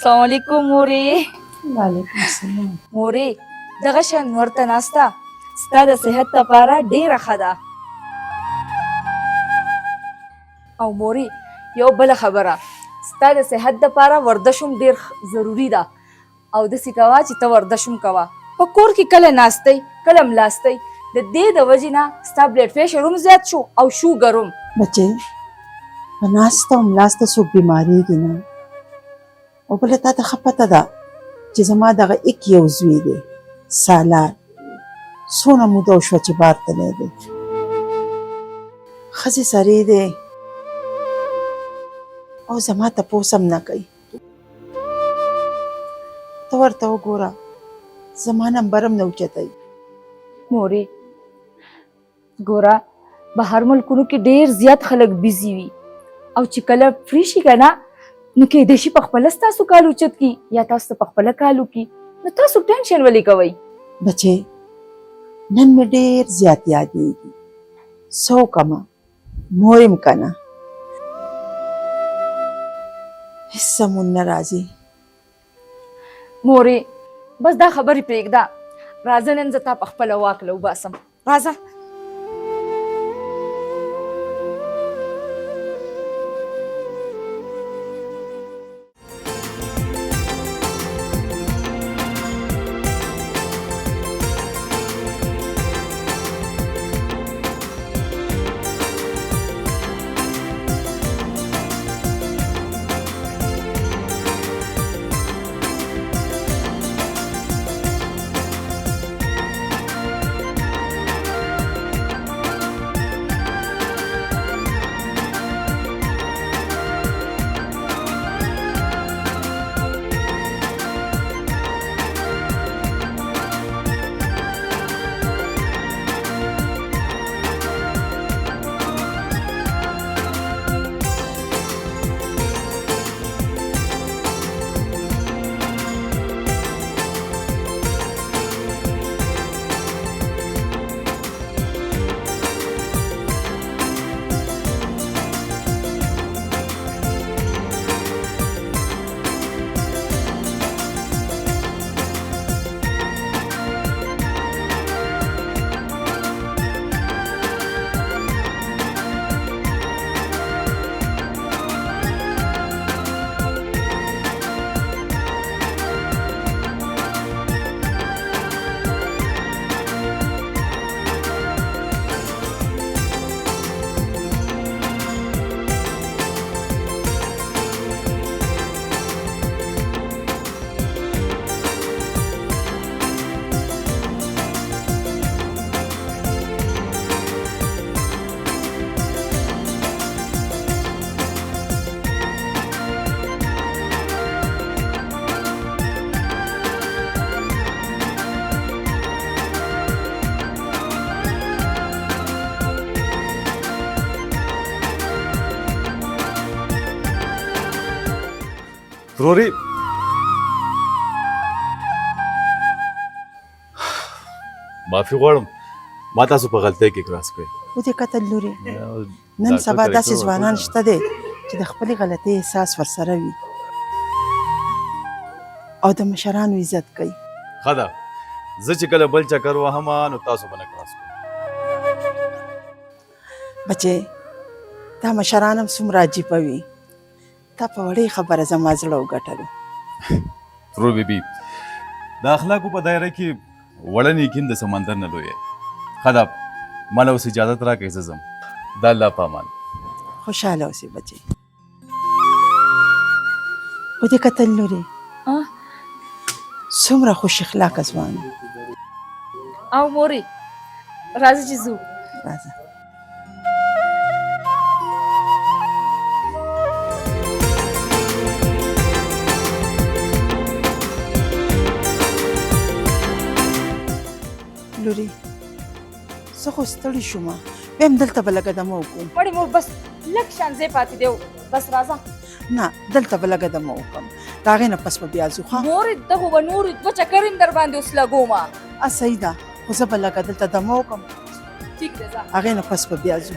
السلام علیکم مورې. وعلیکم السلام. مورې دغه شان ورته ناسته ستا د صحت لپاره ډېره ښه ده. او مورې یو بله خبره، ستا د صحت لپاره ورزش هم ډېر ضروري ده. او داسې کوه چې ته ورزش هم کوه. په کور کې کله ناستئ کله ملاستئ، د دې د وجې نه ستا بلډ پریشر هم زیات شو او شوګر هم. بچې په ناسته او ملاسته څوک بیمارېږي نه. او بله تا ته ښه پته ده چې زما دغه ایک یو زوی دی سالار، څونه موده وشوه چې بار تللی دی، ښځې سرې دی او زما تپوس هم نه کوي. ته ورته وګوره زما نمبر هم نه اوچتوي. مورې ګوره بهر ملکونو کې ډېر زیات خلک بیزي وي او چې کله فری شي که نه نو کیدای شي پخپله ستاسو کال اوچت کي یا تاسو ته پخپله کال وکړي، نو تاسو ټینشن ولې کوئ؟ بچې نن مې ډېر زیات یادېږي، څه وکړمه مور یم که نه، هېڅ سمون نه راځي. مورې بس دا خبرې پرېږده، راځه نن زه تا پخپله واک له وباسم. راځه. روري معافي غواړم، ما تاسو په غلطۍ کې کراس کړی. ودې کتل لورې نن سبا داسې ځوانان شته دی چې د خپلې غلطۍ احساس ورسره وي او د مشرانو عزت کوي. ښه ده، زه چې کله بل چکر وهم نو تاسو به نه کراس کړم. بچې دا مشران هم څومره عجیبه وي، تا په وړې خبره زما زړه وګټلو. رور بیبي د اخلاقو په دایره کې وړه نیکین د سمندر نه لوی. ښه ده، ماله اوس اجازت راکړئ زه ځم. د الله په امان. خوشحاله اوسې بچې. ودې کتل لورې څومره خوش اخلاقه ځوان او مورې راځه چې ځو. راځه. لورې زه خو ستړې شوم، بیا هم دلته به لږه دمه وکړم. مړې مور بس لږ شان ځای پاتې دی، بس راځه. نه دلته به لږه دمه وکړم، د هغې نه پس به بیا ځو. ښه مورې دغه به نورې دوه چکر هم در باندې اوس لګومه. صحیح ده، خو زه به لږه دلته دمه وکړم، ټیک دی ځه. هغې نه پس به بیا ځو.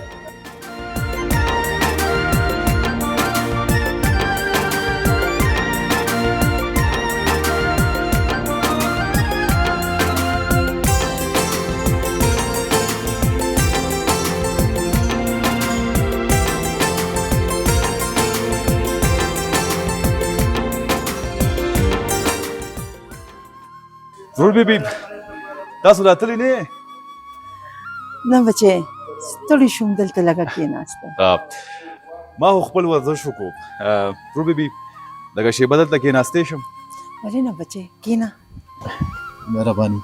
ترور بیبي تاسو راتلی نه نه بچې ستړي شوم دلته لږه کېناسته ما خو خپل ورزش وکړو ترور بیبي لږه شیبه دلته کېناستی شم ولې نه بچې کېنه مهرباني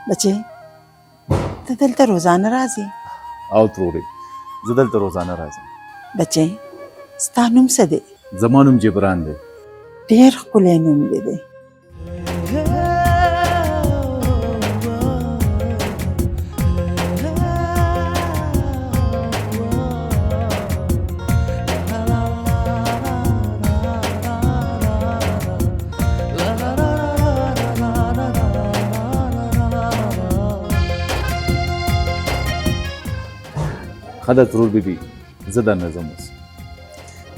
بچې ته دلته روزانه راځې او ترورې زه دلته روزانه راځم بچې ستا نوم څه دی زما نوم جبران دی ډېر ښکلی نوم دی ښه ده ترور بیبي زه درنه ځم اوس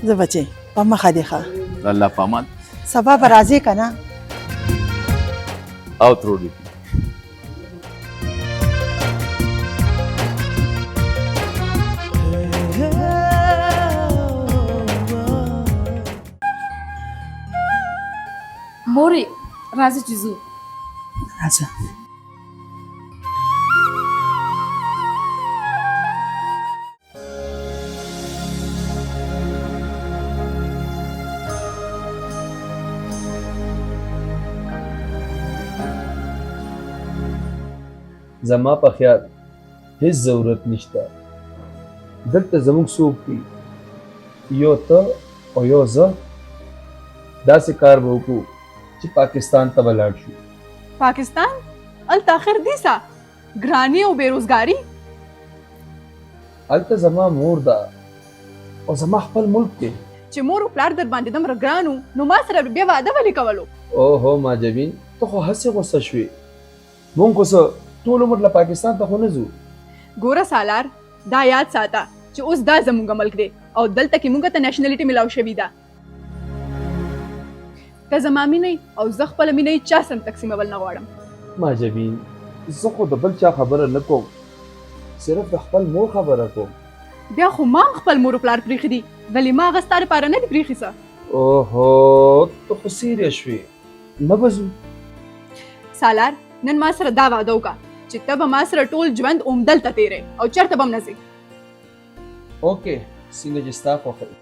زه بچې په مخه دې ښه د الله په امان سبا به راځې که نه او ترور بیبي مورې راځه چې ځو راځه زما په خیال هیڅ ضرورت نشته دلته زموږ څوک دي یو ته او یو زه داسې کار به وکړو چې پاکستان ته به لاړ شو پاکستان الته اخر دیسا ګرانی او بیروزګاری هلته زما مور ده او زما خپل ملک دی چې مور او پلار در باندې دومره ګرانو نو ما سره بیا واده ولې کولو اوهو ماجبین ته خو هسې غوسه شوې مونږ خو څه ټول عمر له پاکستان ته خو نه ځو ګوره سالار دا یاد ساته چې اوس دا زموږ ملک دی او دلته کې موږ ته نېشنلټي ملاو شوې ده که زما مینه او زه خپله مینه چا سم تقسیمول نه غواړم ماجبین زه خو د بل چا خبره نه کوم صرف د خپل مور خبره کوم بیا خو ما هم خپل مور او پلار پریښي دي ولې ما هغه ستا دپاره نه دي پریښي څه اوهو ته خو سیریس شوې نه به ځو سالار نن ما سره دا واده وکړه چې ته به ما سره ټول ژوند دلته تیری او چېرته به هم نه ځې اوکې څنګه چې ستا خوښه وي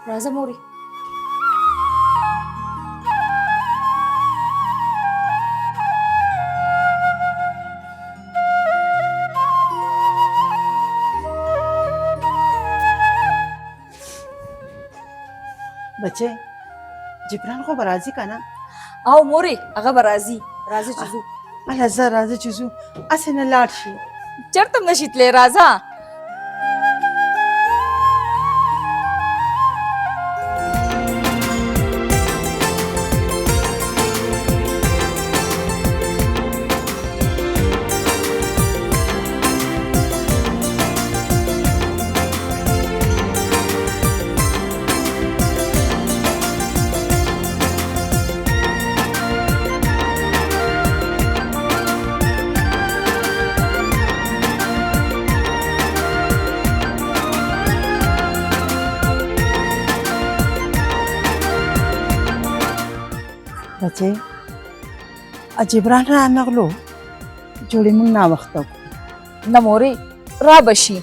راځه مورې بچې جبران خو به راځي که نه او مورې هغه به راځي راځه چې ځو هله زه راځه چې ځو هسې نه لاړ شي چېرته هم نشي تللی راځه بچې جبران را نغلو جوړې مونږ ناوخته کړو نه مورې را به شي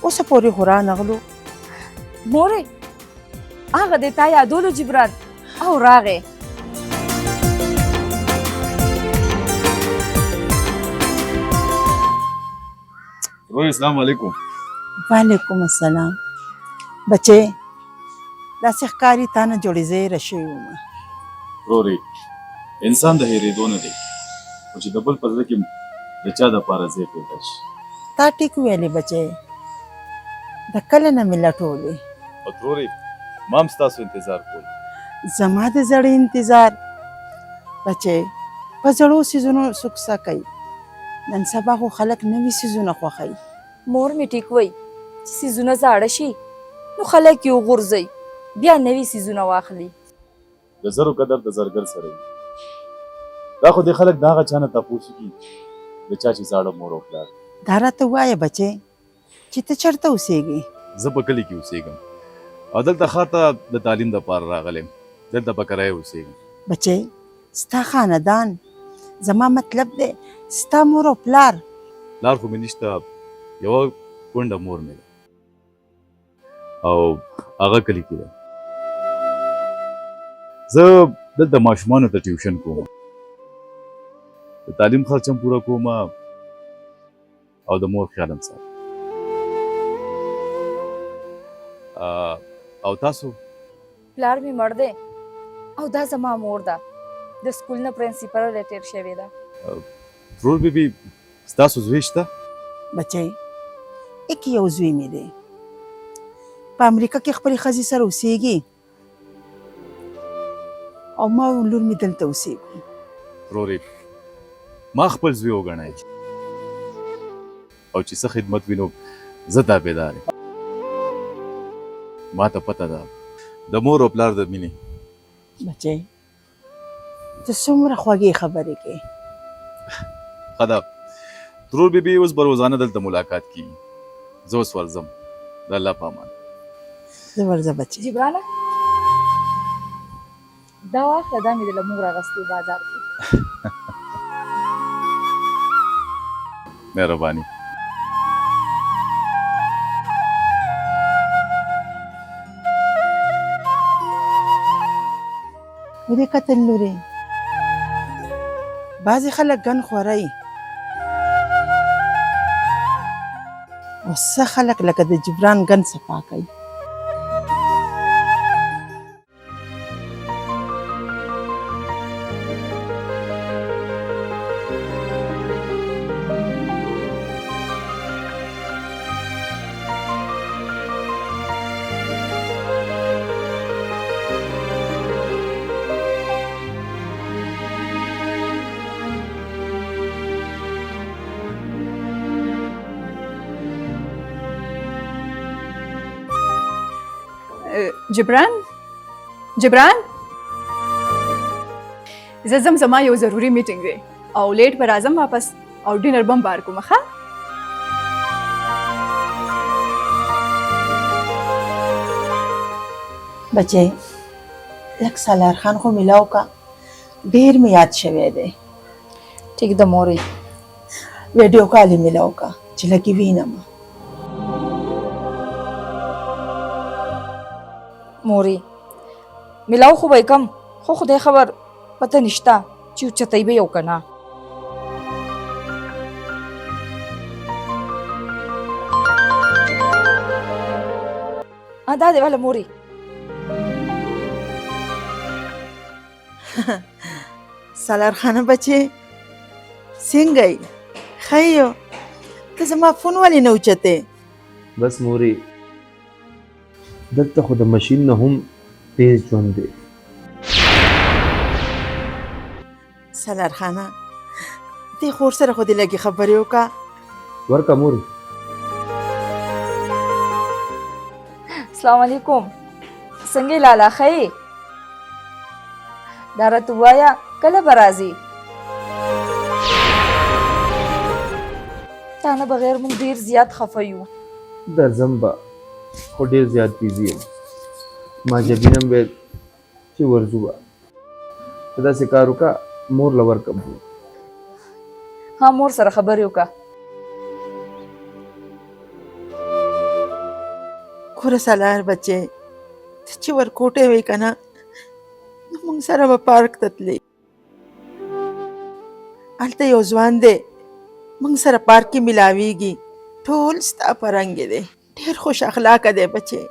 اوسه پورې خو را نغلو مورې هغه دې تا یادولو جبران او راغې روی السلام علیکم وعلیکم السلام بچې داسې ښکاري تا نه جوړې زیره شوې ومه رورې انسان د هېرېدو نه دی خو چې د بل په زړه کې د چا دپاره ځای پیدا شي تا ټیک ویلې بچې د کله نه مې لټولې او ترورې ما هم ستاسو انتظار کول زما د زړه انتظار بچې په زړو څیزونو سکسه کوي نن سبا خو خلک نوي څیزونه خوښوي مور مې ټیک وایي چې څیزونه زاړه شي نو خلک یې وغورځوي بیا نوي څیزونه واخلي. د زرو قدر د زرګر سره وي. دا خو دې خلک د هغه چا نه تپوس کي د چا چې زاړه مور او پلار. دا راته ووایه بچې چې ته چېرته اوسېږې؟ زه په کلي کې اوسېږم او دلته ښار ته د تعلیم دپاره راغلی یم. دلته په کرایه اوسېږم. بچې ستا خاندان زما مطلب دی ستا مور او پلار. پلار خو مې نشته، یوه کونډه مور مې ده او هغه کلي کې ده. زه دلته ماشومانو ته ټیوشن کوم، د تعلیم خرچ هم پوره کوم او د مور خیال هم ساتم. او تاسو؟ پلار مې مړ دی او دا زما مور ده، د سکول نه پرنسپل ریټیر شوې ده. ترور بیبي ستاسو زوی شته؟ بچې ایک یو زوی مې دی په امریکا کې خپلې ښځې سره اوسېږي او ما او لور مې دلته اوسېږو. ترورې ما خپل زوی وګڼئ او چې څه خدمت وینو زه تابعدار یم. ما ته پته ده د مور او پلار د مینې. بچې ته څومره خوږې خبرې کوې. ښه ده ترور بیبي اوس به روزانه دلته ملاقات کیږي. زه اوس ورځم. د الله په امان. زه ورځه بچې. جبرانه دا واخله، دا مې د لمونږ راغستې بازار کې. مهرباني. ودې کتل لورې بعضې خلک ګن خورئ او څه خلک لکه د جبران ګن صفا کوي. جبران زه ځم، زما یو ضروري میټینګ دی او لیټ به راځم واپس او ډینر به هم بار کوم. ښه بچې لږ سالار خان خو میلاو کا ډېر مې یاد شوی دی. ټیک ده مورې. ویډیو کال یې میلاو کا چې لږ یې وینم. مورې ملاو خو به یې کم، خو خدای خبر پته نشته چې اوچتی به یې او که نه. دا دی واله مورې. سالار خانه بچې څنګه یې؟ ښه یو؟ ته زما فون ولې نه اوچتې؟ بس مورې دلته خو د ماشین نه هم تیز ژوند دی. سالار خانه دې خور سره خو دې لږې خبرې وکړه. ورکه مورې. السلام علیکم. څنګه یې لالا ښه یې؟ دا راته ووایه کله به راځې؟ تا نه بغیر موږ ډېر زیات خفه یو. درځم به خو ډېر زیات بیزي یم. ما جبینم ویل چې ورځو به ته داسې کار وکړه مور له ورکم. ها مور سره خبرې وکړه. ګوره سالار بچې ته چې ورکوټې وی که نه نو موږ سره به پارک ته تلې. هلته یو ځوان دی موږ سره پارک کې میلاویږي، ټول ستا په رنګ دی، ډېر خوش اخلاقه دی بچې.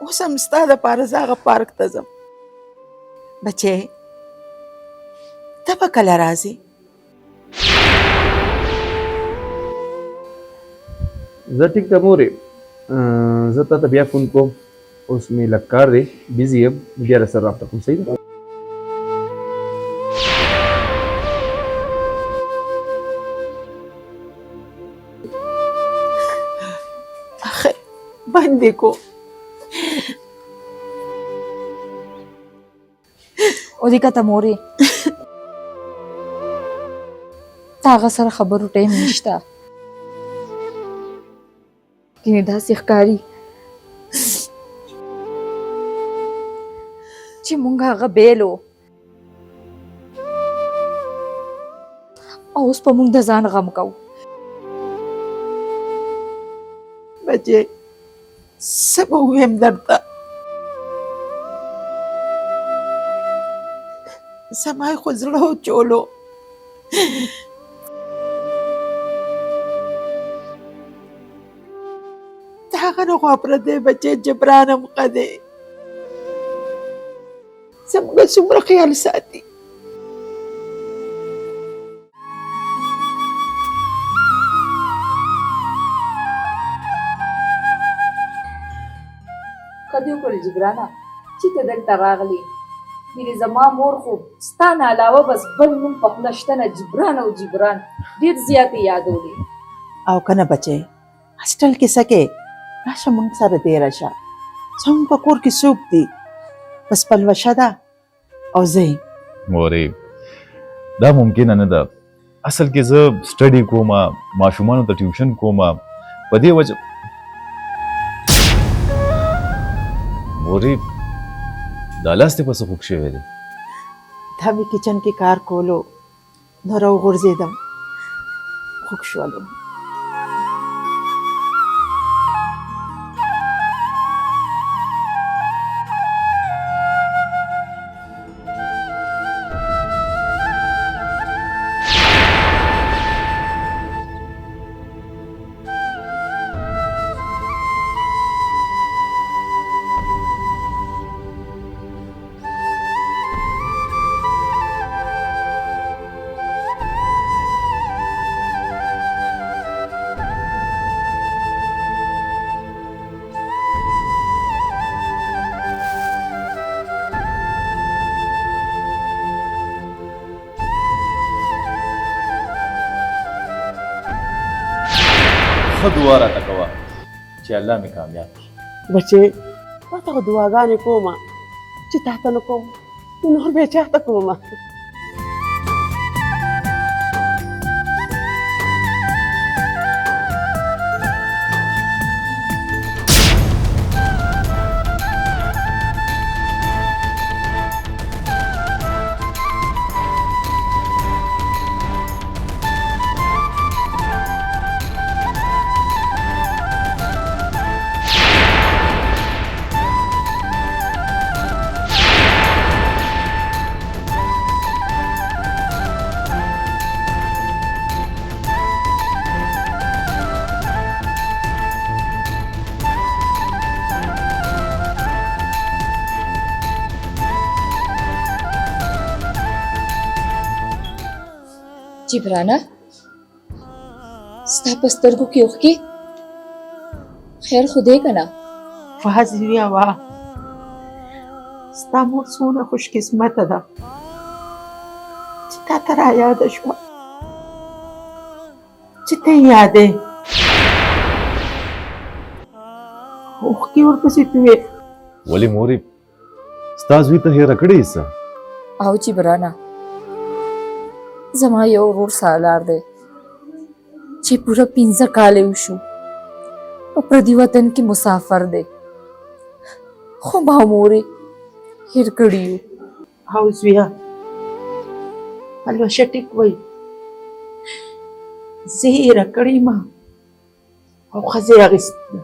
اوس هم ستا دپاره زه هغه پارک ته ځم. بچې ته به کله راځې؟ زه ټیک ده مورې، زه تا ته بیا فون کوم. اوس مې لږ کار دی، بیزي یم، بیا راسره رابطه کوم. صحیح ده؟ دې کو. ودې کته مورې تا هغه سره خبرو ټایم نشته. ګینې داسې ښکاري چې مونږ هغه بیلو او اوس په مونږ د ځان غم کوو. بچې څه به ووایم درته؟ زما یې خو زړه وچولو. د هغه نه خوا پردی بچې جبران هم ښه دی. زموږ څومره خیال ساتي. ښه دې وکړل جبرانه چې ته دلته راغلې. ګینې زما مور خو ستا نه علاوه بس بل نوم په خوله شته نه جبران او جبران ډېر زیاتې یادولې. او که نه بچې هاسټل کې سکې راشه موږ سره تېره شه. زموږ په کور کې څوک دي؟ بس پلوشه ده او زه یم. مورې دا ممکنه نه ده. اصل کې زه سټډي کوم، ماشومانو ته ټیوشن کوم، په دې وجه مورې دا لاس دې په څه خوږ شوی دی؟ دا مې کچن کې کار کولو نو راوغورځېدم خوږ شولم. ښه دعا راته کوه چې الله مې کامیاب کړي. بچې ما ته خو دعاګانې کومه چې تا ته نه کوم نو نور بیا چا ته کومه. جبرانه ستا په سترګو کې اوښکې خیر خو دی که نه؟ فاضلیا وا ستا مور څومره خوش قسمته ده چې تا ته رایاده شوه چې ته یې یادې. اوښکې ورپسې تویې. ولې مورې ستا زوی ته هېره کړې څه؟ او جبرانه زما یو ورور سالار دی چې پوره 15 کاله وشو او پردي وطن کې مسافر دی خو ما مورې هېر کړي یو. او زویه پلوشه ټیک وایي زه یې هېره کړې ما او ښځې اخیستله.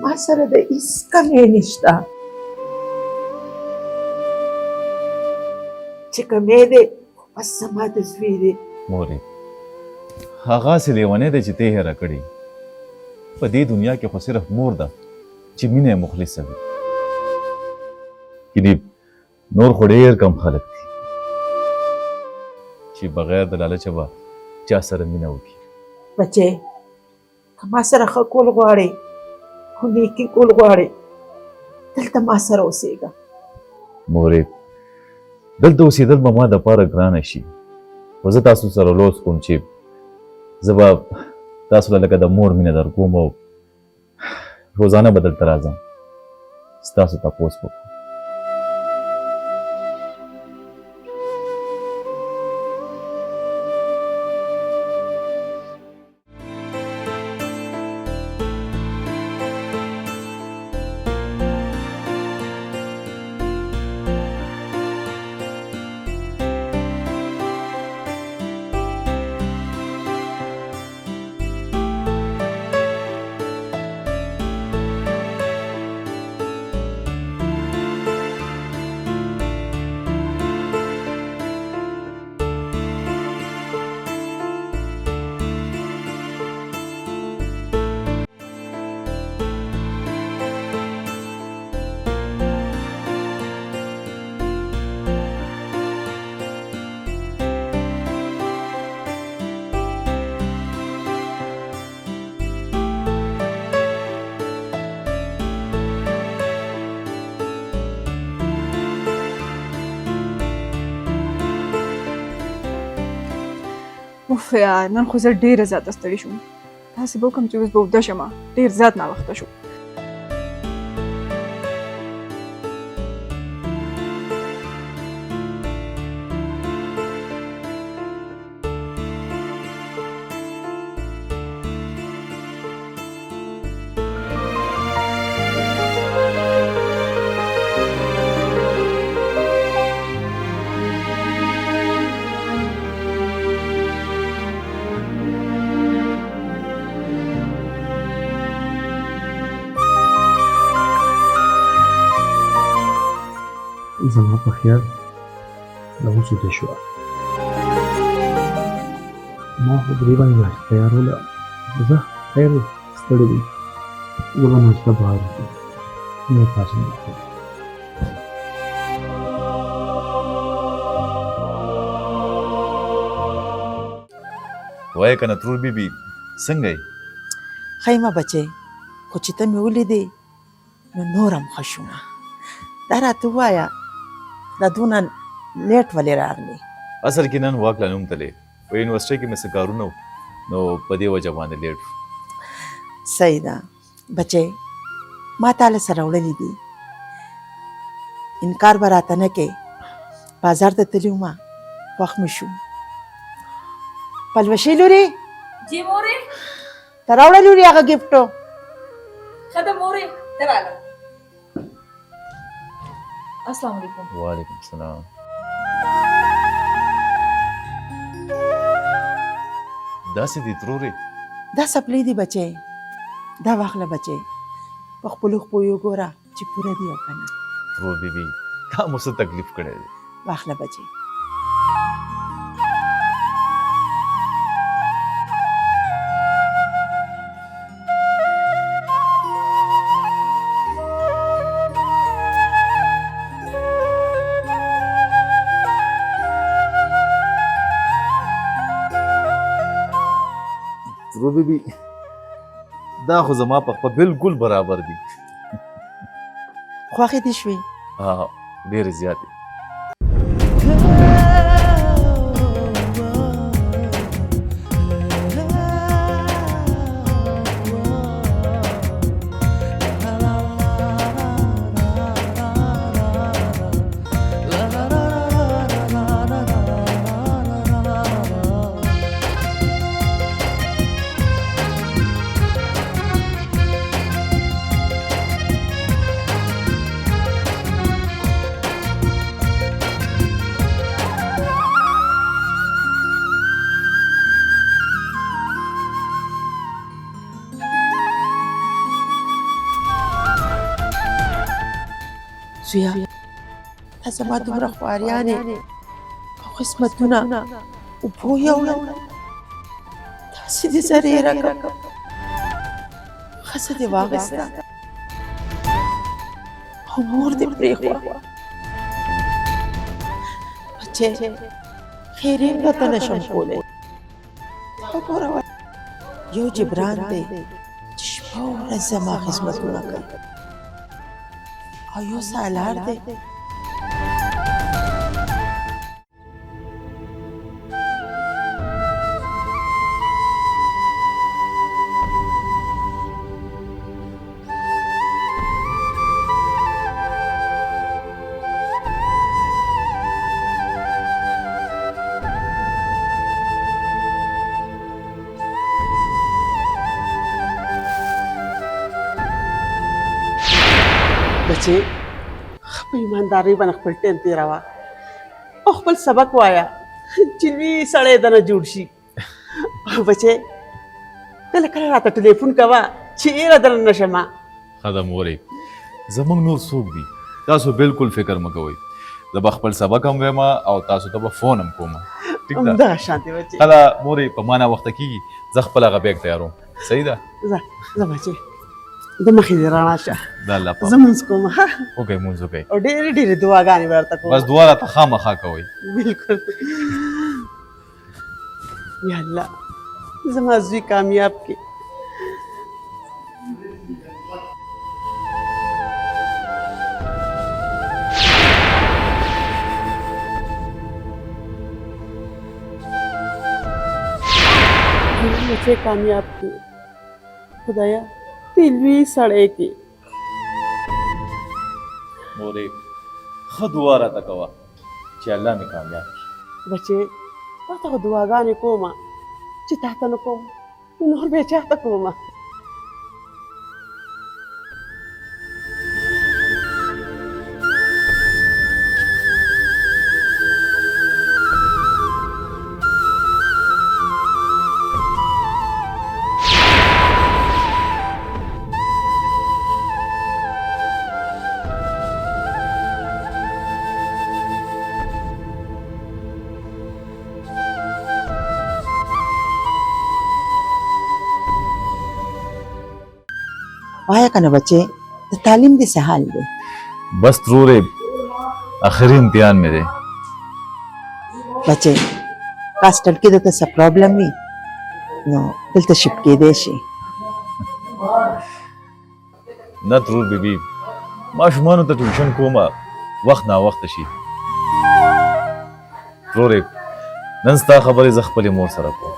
ما سره د هېڅ کمی نشته چې کمی دی بس زما د زوی دی. مورې هغسې لیونی دی چې ته یې هېره کړې. په دې دنیا کې خو صرف مور ده چې مینه یې مخلصه وي. یعنې نور خو ډېر کم خلک دي چې بغیر د لالچه به چا سره مینه وکړي. بچې که ما سره ښه کول غواړې خو نیکي کول غواړې دلته ما سره اوسېږه. مورې دلته اوسېدل به ما دپاره ګرانه شي خو زه تاسو سره لوس کوم چې زه به تاسو له لکه د مور مینه در کوم او روزانه به دلته راځم ستاسو تپوس وکړم. اوف یار نن خو زه ډېره زیاته ستړې شوم. داسې به وکړم چې اوس به اوږده شمه، ډېر زیات ناوخته شو. زما په خیال دا اوس وده شوه. ما خو درې باندې ناشته تیاروله. ځه خیر دی، ستړی دی، زه به ناشته بهر وکړم. نه یې پاڅېږم. وایه که نه ترور بیبي څنګه یې؟ ښه یم بچی، خو چې ته مې ولیدې نو نور هم ښه شومه. دا راته ووایه دا دونه لیټ ولې راغلې؟ اصل کې نن واک لا نوم تلې په یونیورسټۍ کې مې څه کارونه وو نو په دې وجه باندې لیټ شو. صحیح ده بچی، ما تاله سره وړلي دي، انکار به راته نه کې. بازار ته تللی ومه، وخت مې شو. پلوشې لورې جی مورې ته راوړه لورې هغه ګفټو. ښه ده مورې ته راغله. السلام علیکم. وعلیکم السلام. داسې دي ترورې؟ دا سپلی دی بچی، دا واخله بچی، په خپلو خپو یې وګوره چې پوره دي او که نه. ترور بیبي تا مو څه تکلیف کړی دی؟ واخله بچی. ترور بیبي دا خو زما په خپه بالکل برابر دي. خوښې دې شوې؟ ډېرې زیاتې. زویا تا زما دومره خواریانې او قسمتونه اوبو یوړل، داسې دې زرېره کړم، ښځه دې واخیسته او مور دې پرېښوه. بچی خیر یې راته نشم کولی. تا وګوره یو جبران دی چې شپه ورځ زما خدمتونه کوي او یو سالار دی بچې په ایماندارۍ باندې خپل ټیم تېروه او خپل سبق وایه چې لوی سړی دنه جوړ شي او بچې کله کله راته ټلیفون کوه چې ایره درنه نشم ښه ده مورې زموږ نور څوک دي تاسو بالکل فکر مه کوئ زه به خپل سبق هم وایم او تاسو ته به فون هم کوم ټیک ده همدغه شانتې بچې ښه ده مورې په ما ناوخته کېږي زه خپل هغه بیګ تیاروم صحیح ده ځه بچې د مخې دې رڼا شه د الله زه پاک مونځ کوم ها وکړئ مونځ وکړئ او ډېرې ډېرې دعاګانې به درته کوم بس دعا راته خامخا کوئ بالکل یا الله زما زوی کامیاب کې मुझे कामयाब की खुदाया दिलवी सड़े की مورې ښه دعا راته کوه چې الله مې کامیاب کړي بچے ورته خو دعاګانې کومه چې تا ته نه کوم نو نور بیا چا ته کومه وایا کنه بچې د تعلیم دې څه حال دی بس ترورې آخري امتحان مې دی بچې کاسټل کې د څه پرابلم وي نو دلته شفت کېدی شي نه ترور بیبي ماشومانو ته ټیوشن کومه وخت ناوخته شي ترورې نن ستا خبرې زه خپلې مور سره کوم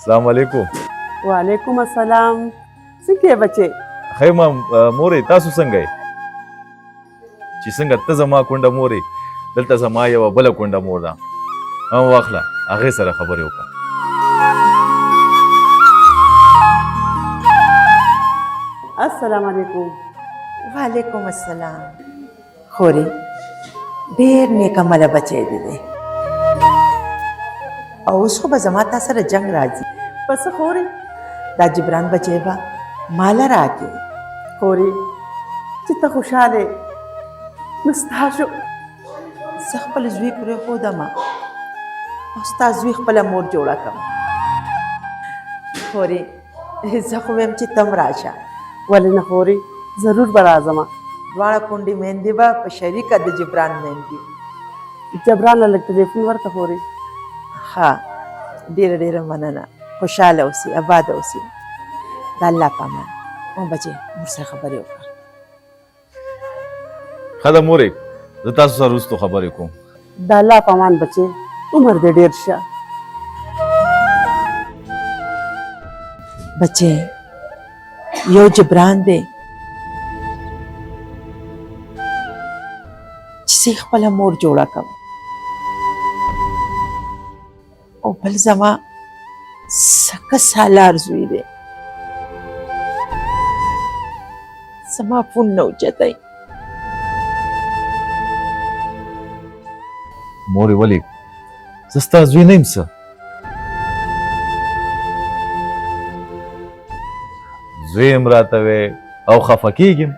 السلام علیکم وعلیکم السلام څنګه یې بچې خیر مورې تاسو څنګه یې چې څنګه ته زما کونډه مورې دلته زما یوه بله کونډه مور ده هم واخله هغې سره خبرې وکړه السلام علیکم وعلیکم السلام خوري ډېر نیک عمله بچی دی او اوس خو به زما تا سره جنگ راځي پس خوري دا جبران بچی به ماله راکړي خوري چې ته خوشاله نو ستا شو زه خپل زوی پرېښودم او ستا زوی خپله مور جوړه کړم خوري زه خو وایم چې تم راشه ولې نه خوري ضرور به راځم دواړه کونډې میندې به په شریکه د جبران میندې جبران له لږ ټلیفون ورته خوري ها ډېره ډېره مننه خوشحاله اوسې آباده اوسې د الله په امان او بچې مور سره خبرې وکړه ښه ده مورې زه تاسو سره وروستو خبرې کوم د الله په امان بچې عمر دې ډېر شه بچې یو جبران دی چې زه خپله مور جوړه کړم او بل زما سکه سالار زوی دی زما فون نه اوچتی مورې ولې زه ستا زوی نه یم څه زوی یم راته وی او خفه کېږم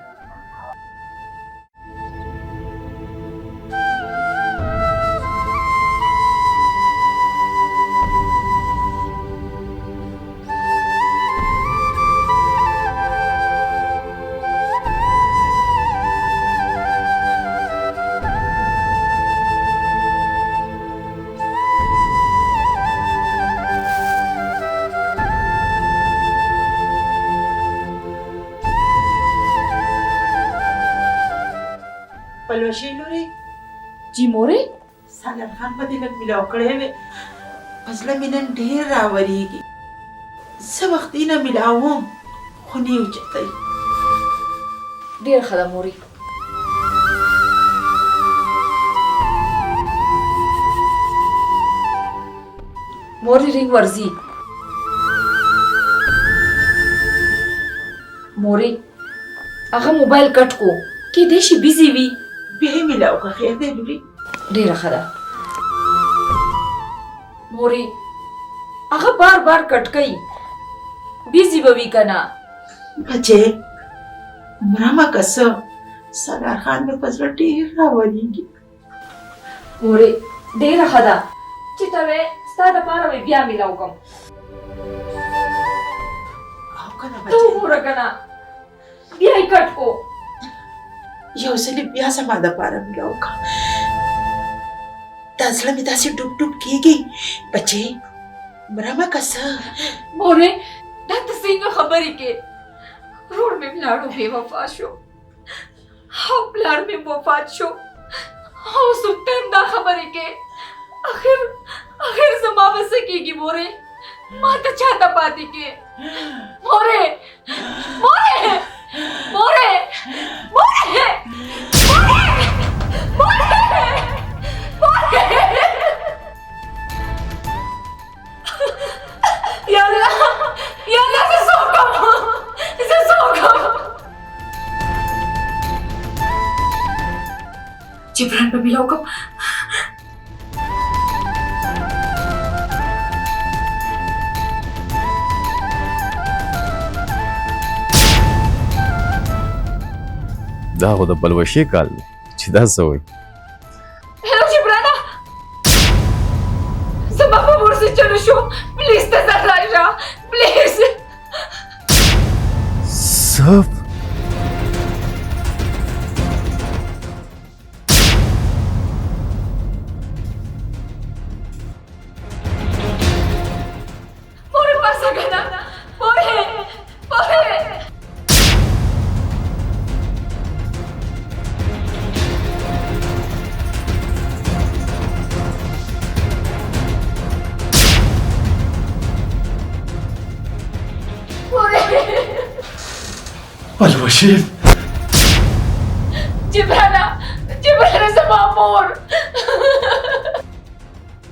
پلوشي لورې جی مورې سالم خان په دې لږ میلاو کړی وې په زړه مې نن ډېر راورېږي څه وخت یې نه میلاوم خو نه یې اوچتی ډېر ښه ده مورې مورې رینګ ورځي مورې هغه موبایل کټ کو کېدای شي بیزي وي بیا یې میلاو که خیر دی لورې ډېره ښه ده مورې هغه بار بار کټ کوي بیزي به وي که نه بچې مرمه که څه سالار خان مې په زړه ډېر راولېږي مورې ډېره ښه ده چې ته وې ستا دپاره مې بیا میلاو کړم او که نه ته بچې وګوره که نه بیا یې کټ کو یو ځلې بیا زما دپاره میلاو که دا زړه مې داسې ډوب ډوب کېږي بچې مرمه که څه مورې دا ته څنګه خبرې کې ورور مې ولاړو بې وفا شو او پلار مې وفات شو او څوک ټایم دا خبرې کې اخر زما به څه کېږي مورې ما ته چاته پاتې کې مورې مورې مورې مورې یا الله یا الله زه څه وکړم زه څه وکړم جبران به میلاو کړم دا خو د پلوشې کال دی چې دا څه وایي هلو جبرانا زما په مور څه چلو شو پلیز ته ځه راشه پلیز سب مورې پاسه که نه مورې مورې پلوشې جبرانا زما مور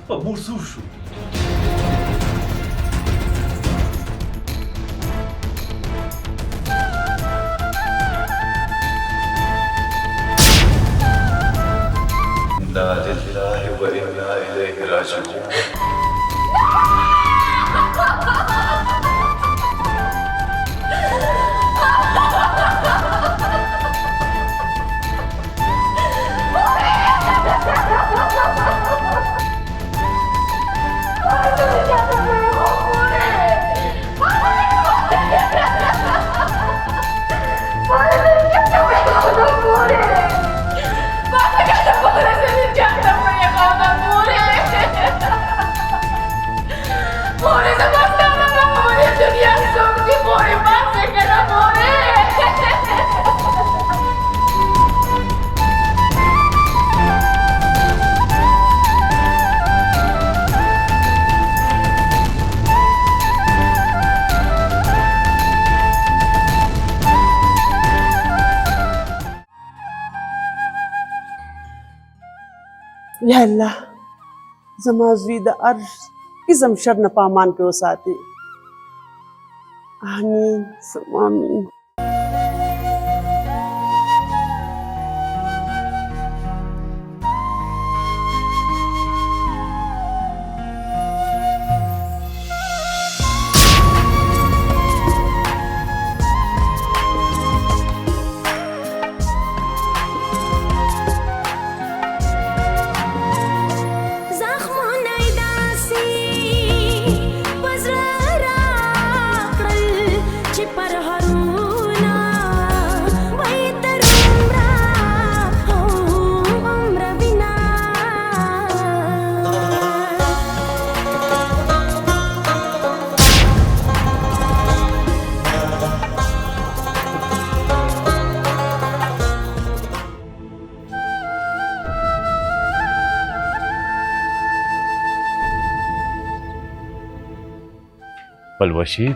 په مور څه وشو انا لله وانا اليه راجعون یا الله زما زوی د هر قسم شر نه په امان کې وساتي آمین ثم آمین پلوشې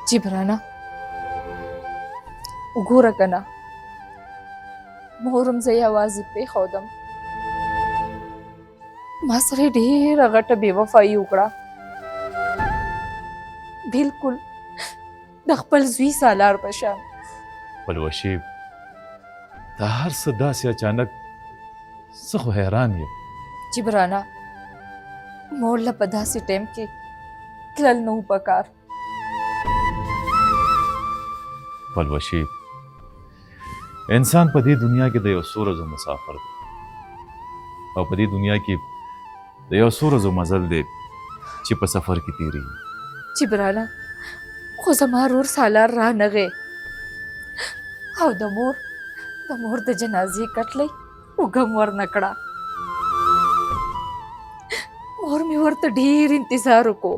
جبرانا وګوره که نه مورم زه یوازې پرېښودم. ما سره یې ډېره غټه بېوفایي وکړه. بلکل د خپل زوی سالار په شان. پلوشي دا هر څه داسې اچانک زه خو حیران یم. جبرانه مور له په داسې ټایم کې تلل نه و پکار. پلوشي انسان په دې دنیا کې د یو څو ورځو مسافر دی او په دې دنیا کې د یو څو ورځو مزل دی چې په سفر کې تېرېږي. جبرانه خو زما ورور سالار رانغی او د مور د جنازې کټلۍ وږم ورنه کړه. مور مې ورته ډېر انتظار وکړو،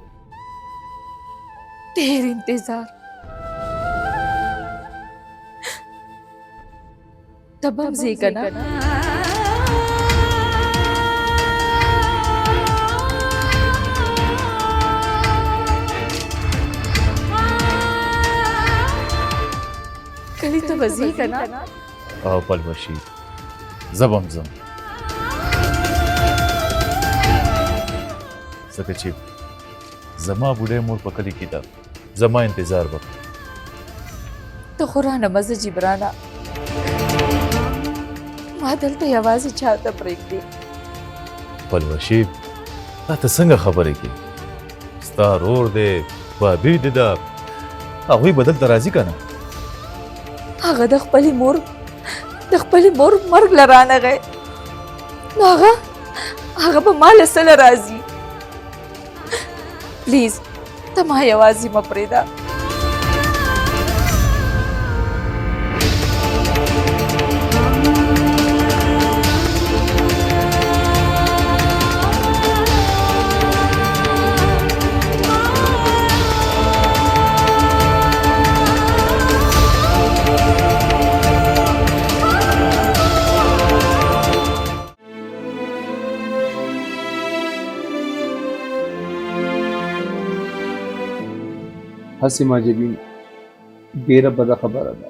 ډېر انتظار. ته به هم ځې که نه؟ کلي ته به ځې که نه؟ او پلوشي زه به هم ځم، ځکه چې زما بوډۍ مور په کلي کې ده، زما انتظار وکړه. ته خو رانه مه ځه جبرانه، ما دلته یوازې چاته پرېږدې. پلوشي تا ته څنګه خبرې کوي؟ ستا ورور دی، بابي دې ده، هغوی به دلته راځي که نه؟ هغه د خپلې مور مرګ له رانغی، نو هغه به ما له سله راځي. پلیز ته ما یوازې مه پرېږده. هسې ماجبین ډېره بده خبره ده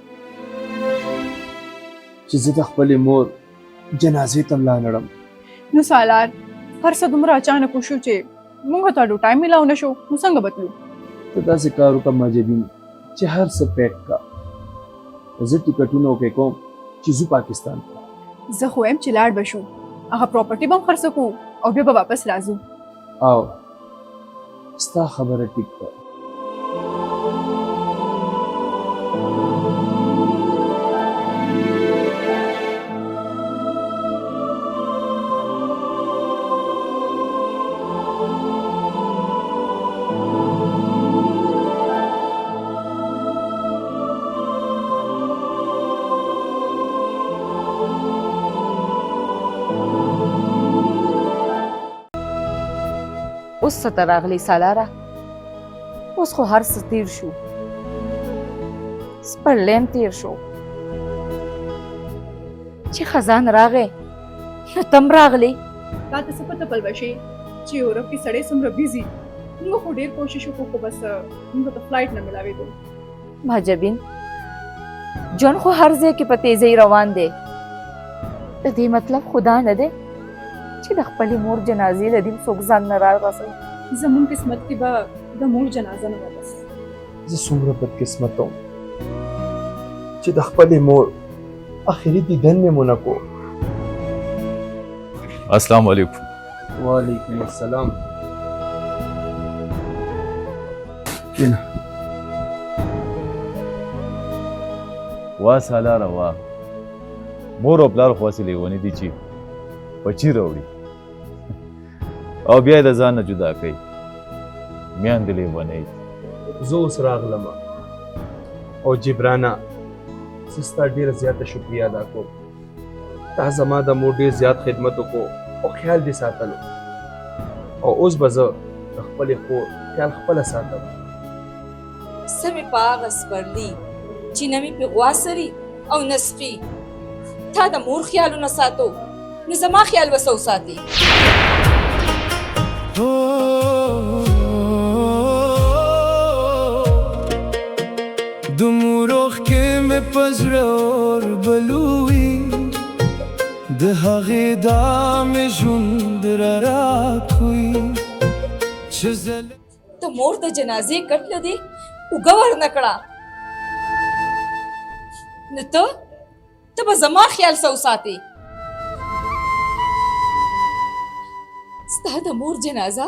چې زه د خپلې مور جنازې ته ملا نړم. نو سالار هر څه دومره اچانک وشو چې موږ ته ډو ټایم میلاو نه شو، نو څنګه بتلو؟ ته داسې کار وکړه ماجبین چې هر څه پیک کا. زه ټکټونه اوکې کوم چې ځو پاکستان ته. زه خو یم چې لاړ به شو، هغه پراپرټي به هم خرڅه کړو او بیا به واپس راځو. او ستا خبره ټیک ده. اوس څه ته راغلی سالاره؟ اوس خو هر څه تیر شو، سپرلیم تیر شو. چې خزان راغی نو تم راغلی. تا ته څه پته پلوشي چې یورپ کې سړی څومره بیزي؟ موږ خو ډېر کوشش وکړو خو بس موږ ته فلایټ نه ملاوېدو. مهاجبین جون خو هر ځای کې په تیزۍ روان دی. د دې مطلب خدا نه دی چې د خپلې مور جنازې له دې څوک ځان نه رارسوي. زموږ قسمت کې به د مور جنازه نه وه. بس زه څومره بدقسمته وم چې د خپلې مور آخري دیدن مې مونه کو. السلام علیکم. وعلیکم السلام. کینه وا سالاره وا، مور او پلار خو هسې لیوني دي چې بچي راوړي او بیا یې د ځان نه جدا کوي. میندې لیونۍ. زه اوس راغلم او جبرانه زه ستا ډېره زیاته شکریه ادا کوم. تا زما د مور ډېر زیات خدمت وکړو او خیال دې ساتلو، او اوس به زه د خپلې خور خیال خپله ساتم. څه مې په هغه سپرلي چې نه مې پې غوا سري او نه سپي. تا د مور خیالونه ساتو، نو زما خیال به څه وساتي؟ د مور اوښکې مې په زړه اور بلوي، د هغې دامې ژوند را راکوي چې زه ته مور د جنازې کټ لدی اوږه ورنکړه نو ته به زما خیال څه وساتې ستا د مور جنازه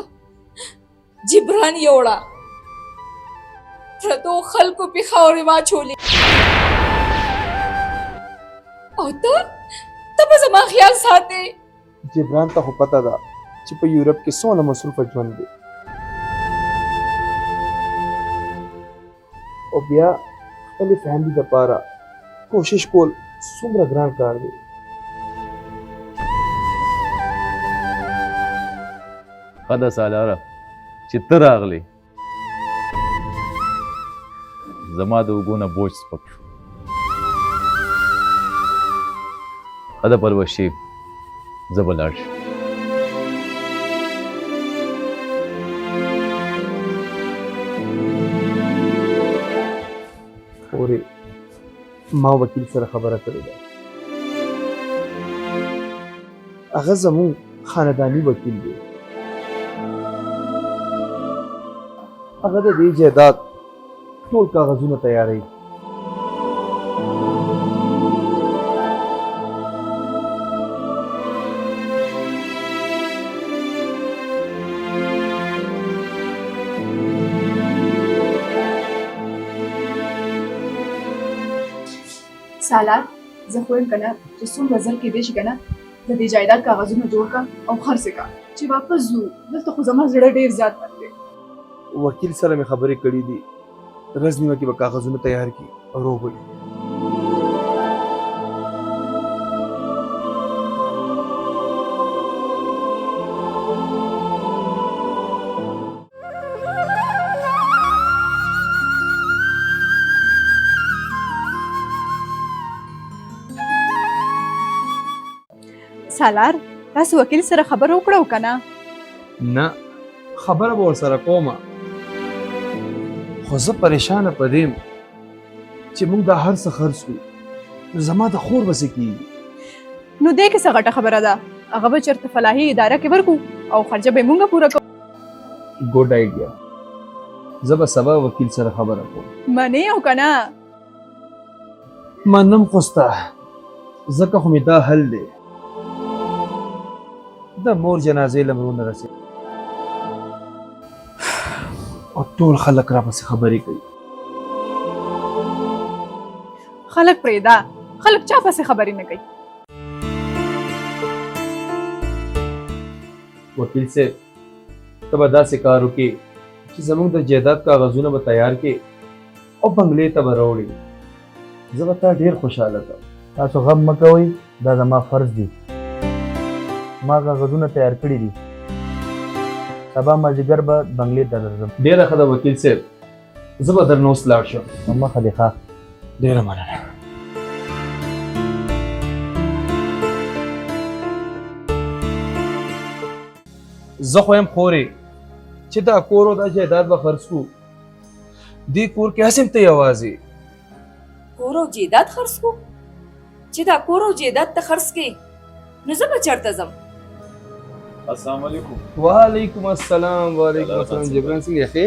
جبران یوړه پردو خلکو پې خاورې واچولې او ته به زما خیال ساتې جبران ته خو پته ده چې په یورپ کې څومره مصروفه ژوند دی او بیا خپلې فیملي دپاره کوشش کول څومره ګران کار دی ښه ده سالاره چې ته راغلې زما د اوږو نه بوج سپک شو ښه ده پلوشې زه به لاړ شم اورې ما وکیل سره خبره کړې ده هغه زموږ خانداني وکیل دی هغه د دې جایداد ټول کاغذونه تیاروي سالار زه خو یم کنه چې څومره زر کېدی شي کنه د دې جایداد کاغذونه جوړ کړه او خرڅ کړه چې واپس ځو دلته خو زما زړه ډېر زیات بند دی وکیل سره مې خبرې کړې دي ورځ نیمه کې به کاغذونه تیار کړي او روغوي سالار تاسو وکیل سره خبره وکړو کنه نه خبره به ورسره کومه خو زه پریشانه پدیم چې موږ دا هر څه خرڅ کړو نو زما د خور به څه کېږي نو دې کې څه غټه خبره ده هغه به چېرته فلاحي اداره کې ورکو او خرچه به مونږ پوره کوو ګوډ آیډیا زه به سبا وکیل سره خبره کوم منې او کنه منم خو ستا ځکه خو مې دا حل دی د مور جنازې لمرونه رسېږي او ټول خلک راپسې خبرې کوي خلک پرېږده خلک چا پسې خبرې نه کوي وکیل صاحب ته به داسې کار وکړې چې زموږ د جایداد کاغذونه به تیار کړې او بنګلې ته به راوړې زه به تا ډېر خوشحاله کړم تاسو غم مه کوئ دا زما فرض دی ما کاغذونه تیار کړي دي سبا مازدیګر به بنګلې ته درځم ډېره ښه ده وکیل صاحب زه به درنه اوس لاړ شم مخه دې ښه ډېره مننه زه خو یم خورې چې دا کور او دا جایداد به خرڅ کړو دې کور کې هسې ته یوازې کور او جیداد خرڅ کو چې دا کور او جیداد ته خرڅ کې نو زه به چېرته ځم السلام علیکم وعلیکم السلام وعلیکم السلام جبران څنګه یې ښې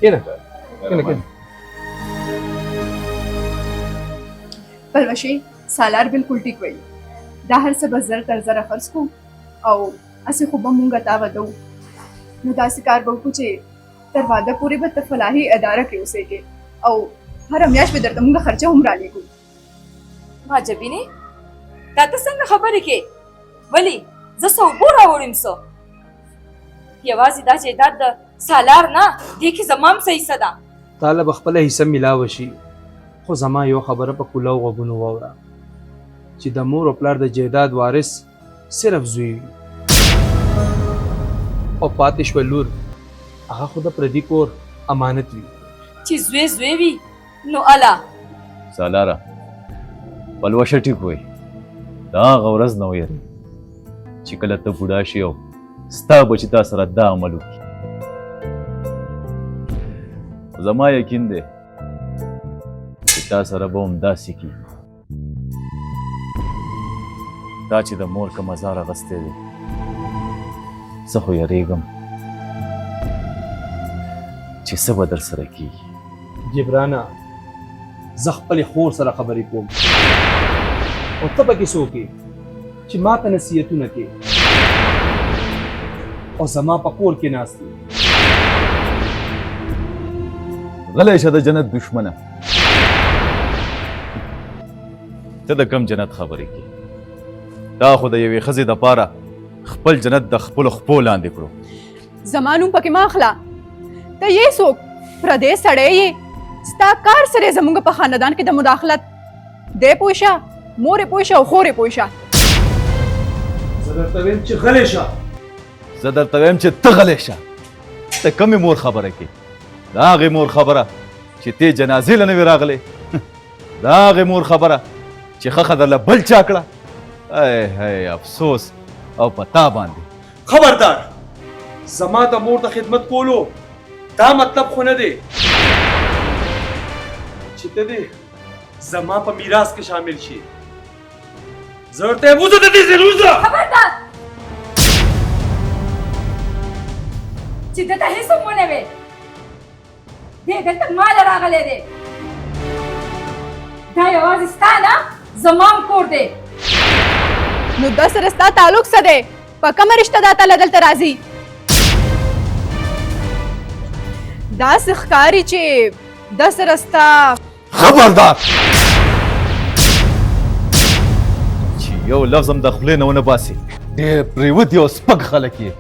کېنه کېنه پلوشي سالار بالکل ټیک وایي دا هر څه به زر تر زره خرڅ کړو او هسې خو به مونږ تا ودو نو داسې کار به وکړو چې تر واده پورې به ته فلاحي اداره کې اوسېږې او هره میاشت به درته مونږ خرچه هم رالېږو ما جبینې دا ته څنګه خبرې کې ولې زه څه اوبو راوړم څه یوازې دا جایداد د سالار نه دې کې زما هم څه حصه ده تاله به خپله حصه میلاوه شي خو زما یو خبره په کولو غوږونو واوره چې د مور او پلار د جایداد وارث صرف زوی وي او پاتې شوه لور هغه خو د پردي کور امانت وي چې زوی وي نو الا سالاره پلوشه ټیک وای دا هغه ورځ نه ویری چې کله ته بوډا شي او ستا بچي تا سره دا عمل وکړي زما یقین دی چې تا سره به هم داسې کي دا چې د مور که مزار اغستی دی زه خو یریږم چې څه به در سره کېږي. جبرانا زه خپلې خور سره خبرې کوم او ته پکې څوک یې چې ما ته نصیحتونه کې او زما په کور کې ناست یې. غلی شه د جنت دشمنه، ته د کم جنت خبرې کې؟ دا خو د یوې ښځې دپاره خپل جنت د خپلو خپو لاندې کړو. زما نوم پکې مه اخله. ته یې څوک؟ پردی سړی یې. ستا کار سره زموږ په خاندان کې د مداخلت دی پوه شه، مور یې پوه شه او خور یې پوه شه. زه درته ویم چې غلی شه. زه درته وایم چې ته غلی شه. ته کمې مور خبره کې؟ د هغې مور خبره چې ته جنازې له نه وې راغلی، د هغې مور خبره چې ښه درله بل چا کړه. هی افسوس او په تا باندې. خبردار، زما د مور د خدمت کولو دا مطلب خو نه دی چې ته دې زما په میراث کې شامل شي. زه ورته یم وځه د دې ځای نه وځه. خبردار چې دته هیڅ هم ونه وې. دی دلته ما له راغلی دی. دا یوازې ستا نه زما هم کور دی. نو د سره ستا تعلق څه دی؟ په کومه رشته دا تاله دلته راځي؟ داسې ښکاري چې د سره ستا خبردار چې یو لفظ هم د خولې نه ونه باسي. ډېر پرېوتي او سپک خلک یې.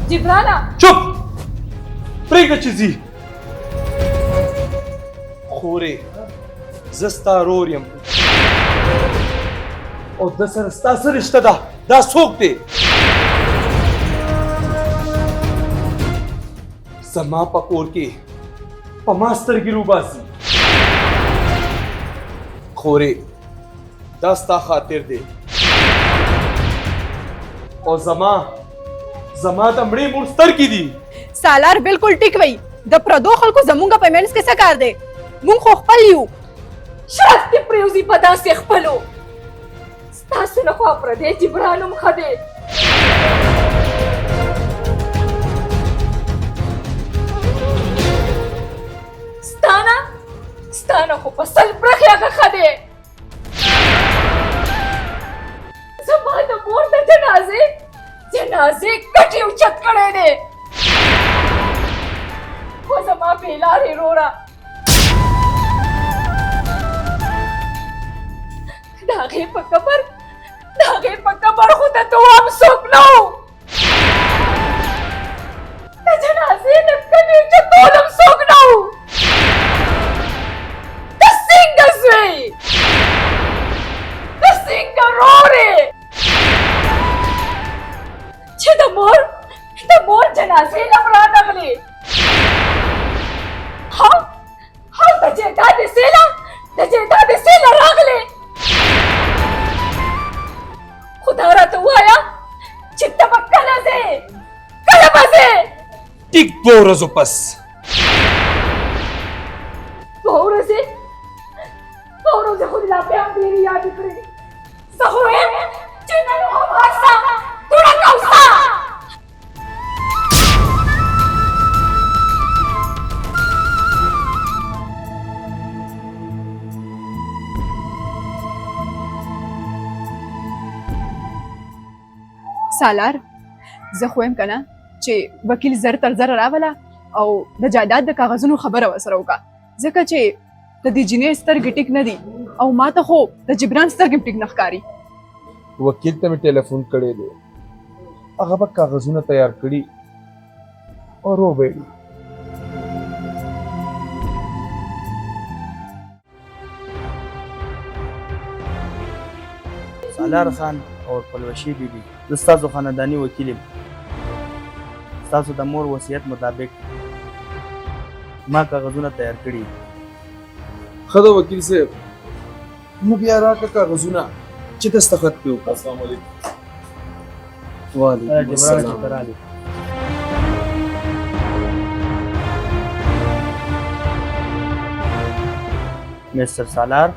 جبرانا چپ پرېږده چې ځي. خورې زه ستا رور یم او د سره ستا څه رشته ده؟ دا څوک دی؟ زما په کور کې په ما سترګې روباسي. خورې دا ستا خاطر دی او زما د مړې مور سترګې دي. سالار بالکل ټیک وی. د پردو خلکو زمونږ په منځ کې څه کار دی؟ مونږ خو خپل یو. شرف دې پرېوځي په داسې خپلو. ستاسو نه خوا پردی جبران هم ښه دی. ستانه خو په سل برخې هغه ښه دی. زما د مور د جنازې کټ یې اوچت کړی دی. خو زما بېلارې وروره د هغې په قبر خو د دعا هم څوک نه و. د جنازې د کټې اوچتول هم څوک نه و. د څنګه رورې چې د مور جنازې له هم رانغلې. د جیداد سیله راغلې. خو دا راته ووایه چې ته به کله ځې؟ کله به ځې؟ ټیک 2 ورځو پس. 2 ورځې خو دې لا بیا هم ډېرې یادې کړې. زه خو یم چې نن هم هر څه توړه کوسه. سالار زه خو یم که نه چې وکیل زر تر زره راوله او د جایداد د کاغذونو خبره ورسره وکړه. ځکه چې د دې جینۍ سترګې ټیک نه دي او ما ته خو د جبران سترګې ټیک نه ښکاري. وکیل ته مې ټلیفون کړی دی. هغه به کاغذونه تیار کړي او وبهیړي. سالار خان اور پلوشی بیبي زه ستاسو خانداني وکیل یم. ستاسو د مور وصیت مطابق ما کاغذونه تیار کړي. ښه ده وکیل صاحب، نو بیا راکړه کاغذونه چې دستخط پرې وکړه. السلام علیکم. وعلیکم السلام. मिस्टर सालार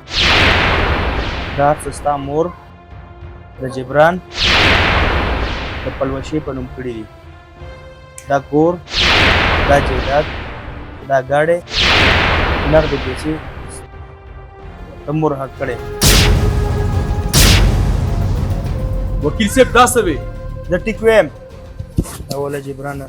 دا هر څه ستا مور د جبران د پلوشې په نوم کړي دي. دا کور، دا جایداد، دا ګاډی، نغدې پیسې د مور حق کړی. وکیل صاحب دا څه وی؟ زه ټیک ویم. دا وله جبران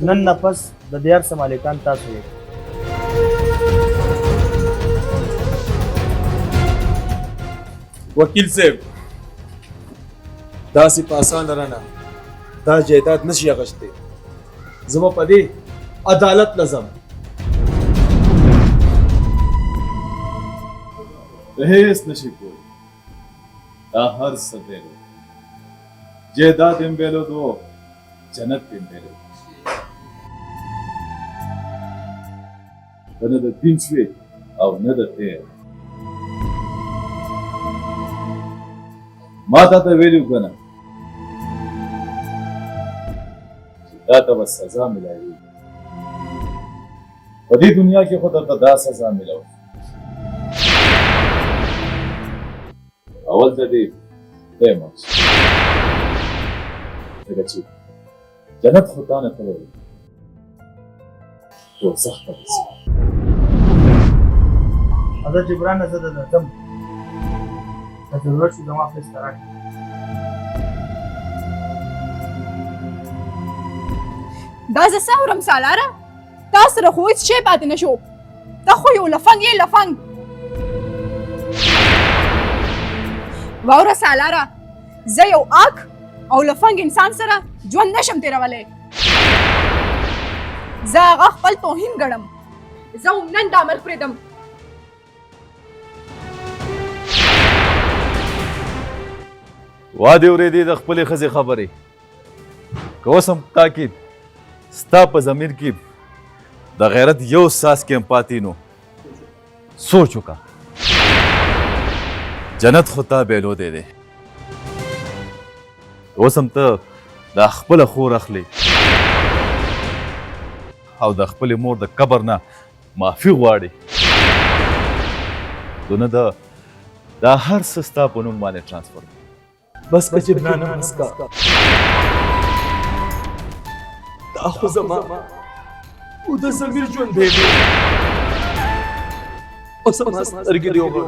نن نفس د دې هر څه مالکان تاسو یې. وکیل صاحب داسې په اسانه رانه دا جایداد نشي اغشتی. زما په دې عدالت لازم. هیڅ نشي کولی. دا هر څه بیلو. جایداد هم بیلو دو، جنت هم بیلو. ته نه د دین شوې او نه د تیر. ما تا ته ویلي وو که نه چې دا ته به سزا میلاوي. په دې دنیا کې خو درته دا سزا میلاو. اول ته دې دی مړ شي، ځکه چې جنت خو تا نه تللی دی، دوزخ ته به ځي. حضرت جبران زه د ځم، که ضرورت شي زما فیصله راکړه. دا زه څه اورم سالاره؟ تا سره خو هېڅ شی پاتې نه شو. ته خو یو لفنګ یې لفنګ. واوره سالاره، زه یو آک او لفنګ انسان سره ژوند نشم تېرولی. زه هغه خپل توهین ګڼم. زه هم نن دا عمل پرېږدم. وا دې اورېدې د خپلې ښځې خبرې. که اوس هم تاکید ستا په ضمیر کې د غیرت یو څاڅکی هم پاتې نو سوچ وکړه. جنت خو تا بیلودی دی. اوس هم ته د خپله خور اخلې او د خپلې مور د قبر نه معافي غواړې. نو نه دا هر څه ستا په نوم باندې ټرانسفر دی. بس که جبرانه بس کا. دا خو زما او د ضمیر ژوند دی. اوس زما سترګې دې وغړ.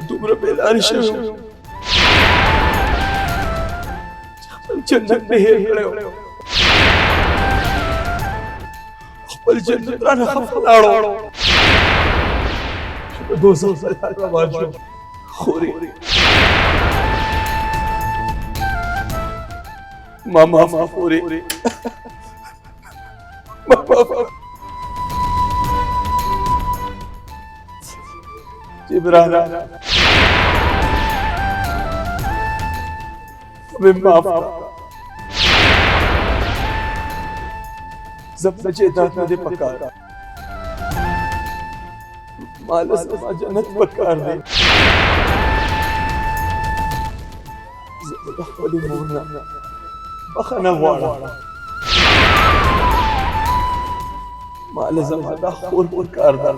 دومره بېلارې شوی یم چې خپل جنت مې هېر کړی و. خپل جنت رانه خفه لاړو. په دوزخ ته روان شوم. خورې ما معاف خورې ما معاف. جبران हमें माफ कर. जब जयदाद ने पकारा माला समा जन्नत पकार दे. خپل مورنا بخنه غواړه. مال زما دا خور کار ده.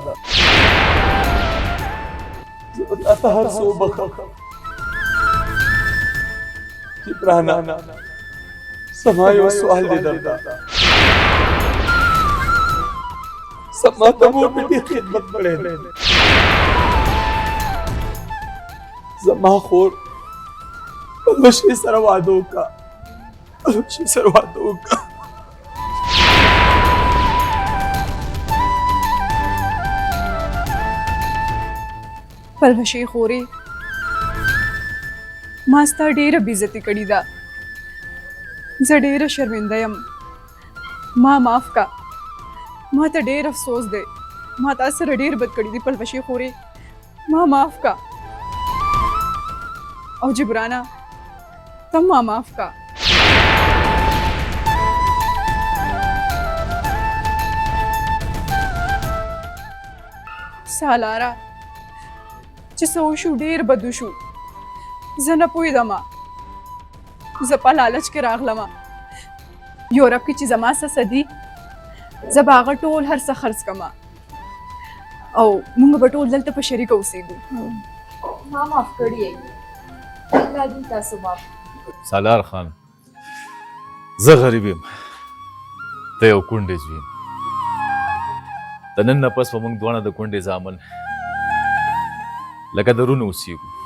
زه ته هر څه وبخم. جبرانا سما یو سوال دی درته. سما ته مو په دې خدمت کړې ده. زما خور پلوشي سره واده وکړه پلوشي سره واده وکړه پلوشي خورې ما ستا ډېره بېزتي کړې ده زه ډېره شرمنده یم ما معاف کا ما ته ډېر افسوس دی ما تا سره ډېر بد کړي دي پلوشي خورې ما معاف کا او جبرانا تم ما معاف کا سالاره چې څه وشو ډېر بد وشو زه نه پوهېدم زه په لالچ کې راغلم یورپ کې چې زما څه څه دي زه به هغه ټول هر څه خرڅ کړم او موږ به ټول دلته په شریکه اوسېږو ما معاف کړی یې الله دې تاسو معاف سالار خان زه غریب یم ته یو کونډې زوی یم د نن نه پس به موږ دواړه د کونډې زامن لکه درونه اوسېږو